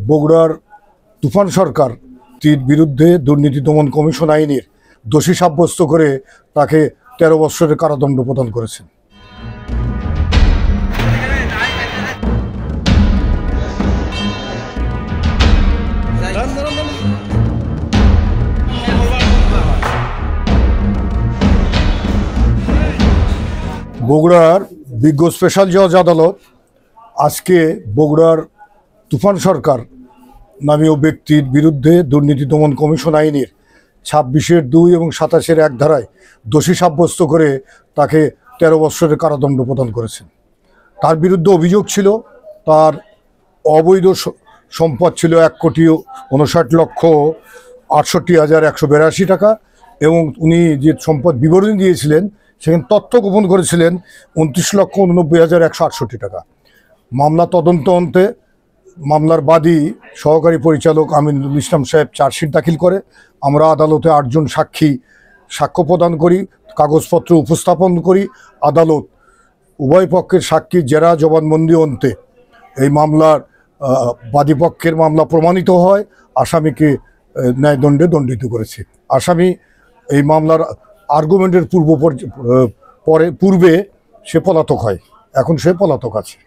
বগুড়ার তুফান সরকারটির বিরুদ্ধে দুর্নীতি দমন কমিশন আইনের দোষী সাব্যস্ত করে তাকে ১৩ বছরের কারাদণ্ড প্রদান করেছেন। বগুড়ার বিজ্ঞ স্পেশাল জজ আদালত আজকে বগুড়ার তুফান সরকার নামীয় ব্যক্তির বিরুদ্ধে দুর্নীতি দমন কমিশন আইনের ২৬-২ এবং ২৭-১ ধারায় দোষী সাব্যস্ত করে তাকে ১৩ বছরের কারাদণ্ড প্রদান করেছেন। তার বিরুদ্ধে অভিযোগ ছিল তার অবৈধ সম্পদ ছিল ১,৫৯,৬৮,১৮২ টাকা এবং উনি যে সম্পদ বিবরণী দিয়েছিলেন সেখানে তথ্য গোপন করেছিলেন ২৯,৮৯,১৬৮ টাকা। মামলা তদন্ত অন্তে মামলার বাদী সহকারী পরিচালক আমিনুল ইসলাম সাহেব চার্জশিট দাখিল করে। আমরা আদালতে ৮ জন সাক্ষ্য প্রদান করি, কাগজপত্র উপস্থাপন করি। আদালত উভয় পক্ষের সাক্ষীর জেরা জবানবন্দি অন্তে এই মামলার বাদীপক্ষের মামলা প্রমাণিত হয়, আসামিকে ন্যায়দণ্ডে দণ্ডিত করেছে। আসামি এই মামলার আর্গুমেন্টের পূর্বে সে পলাতক হয়, এখন সে পলাতক আছে।